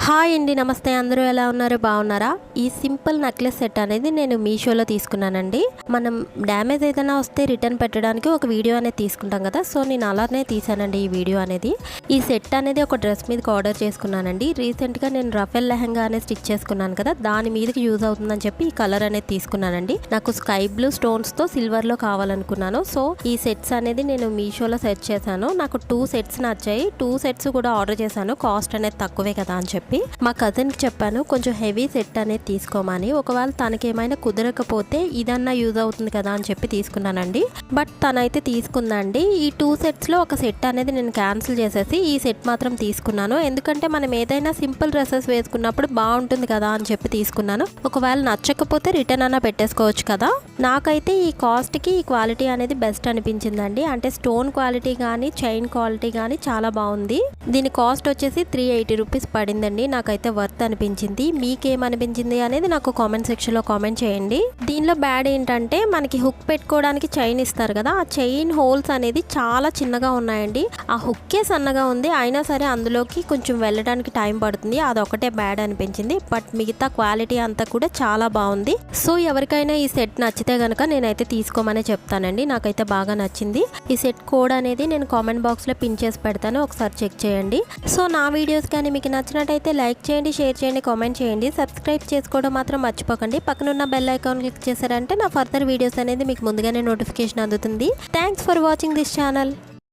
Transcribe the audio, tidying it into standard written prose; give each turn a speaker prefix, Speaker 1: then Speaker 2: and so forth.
Speaker 1: Hi అండి, నమస్తే. అందరూ ఎలా ఉన్నారు? బాగున్నారా? ఈ సింపుల్ నెక్లెస్ సెట్ అనేది నేను మీషోలో తీసుకున్నానండి. మనం డ్యామేజ్ ఏదైనా వస్తే రిటర్న్ పెట్టడానికి ఒక వీడియో అనేది తీసుకుంటాం కదా, సో నేను అలానే తీసానండి ఈ వీడియో అనేది. ఈ సెట్ అనేది ఒక డ్రెస్ మీదకి ఆర్డర్ చేసుకున్నానండి. రీసెంట్గా నేను రఫెల్ లెహంగా అనేది స్టిచ్ చేసుకున్నాను కదా, దాని మీదకి యూజ్ అవుతుందని చెప్పి ఈ కలర్ అనేది తీసుకున్నానండి. నాకు స్కై బ్లూ స్టోన్స్తో సిల్వర్లో కావాలనుకున్నాను. సో ఈ సెట్స్ అనేది నేను మీషోలో సెర్చ్ చేశాను. నాకు 2 సెట్స్ నచ్చాయి. 2 సెట్స్ కూడా ఆర్డర్ చేశాను, కాస్ట్ అనేది తక్కువే కదా అని చెప్పి. మా కజిన్కి చెప్పాను కొంచెం హెవీ సెట్ అనేది తీసుకోమని. ఒకవేళ తనకి ఏమైనా కుదరకపోతే ఇదన్నా యూజ్ అవుతుంది కదా అని చెప్పి తీసుకున్నానండి. బట్ తనైతే తీసుకుందండి. ఈ 2 సెట్స్లో ఒక సెట్ అనేది నేను క్యాన్సిల్ చేసేసి ఈ సెట్ మాత్రం తీసుకున్నాను. ఎందుకంటే మనం ఏదైనా సింపుల్ డ్రెస్సెస్ వేసుకున్నప్పుడు బాగుంటుంది కదా అని చెప్పి తీసుకున్నాను. ఒకవేళ నచ్చకపోతే రిటర్న్ అన్నా పెట్టేసుకోవచ్చు కదా. నాకైతే ఈ కాస్ట్కి ఈ క్వాలిటీ అనేది బెస్ట్ అనిపించిందండి. అంటే స్టోన్ క్వాలిటీ కానీ చైన్ క్వాలిటీ కానీ చాలా బాగుంది. దీని కాస్ట్ వచ్చేసి 380 రూపీస్ పడిందండి. నాకైతే వర్త్ అనిపించింది. మీకేమనిపించింది అనేది నాకు కామెంట్ సెక్షన్లో కామెంట్ చేయండి. దీనిలో బ్యాడ్ ఏంటంటే మనకి హుక్ పెట్టుకోవడానికి చైన్ ఇస్తారు కదా, ఆ చైన్ హోల్స్ అనేది చాలా చిన్నగా ఉన్నాయండి. ఆ హుక్కే సన్నగా ఉంది, అయినా సరే అందులోకి కొంచెం వెళ్ళడానికి టైం పడుతుంది. అదొకటే బ్యాడ్ అనిపించింది. బట్ మిగతా క్వాలిటీ అంతా కూడా చాలా బాగుంది. సో ఎవరికైనా ఈ సెట్ నచ్చితే కనుక నేనైతే తీసుకోమనే చెప్తానండి. నాకైతే బాగా నచ్చింది. ఈ సెట్ కోడ్ అనేది నేను కామెంట్ బాక్స్లో పిన్ చేసి పెడతాను, ఒకసారి చెక్ చేయండి. సో నా వీడియోస్ కానీ మీకు నచ్చినట్టయితే లైక్ చేయండి, షేర్ చేయండి, కామెంట్ చేయండి. సబ్స్క్రైబ్ చేసుకోవడం మాత్రం మర్చిపోకండి. పక్కనున్న బెల్ ఐకాన్ క్లిక్ చేశారంటే నా ఫర్దర్ వీడియోస్ అనేది మీకు ముందుగానే నోటిఫికేషన్ అందుతుంది. Thanks for watching this channel.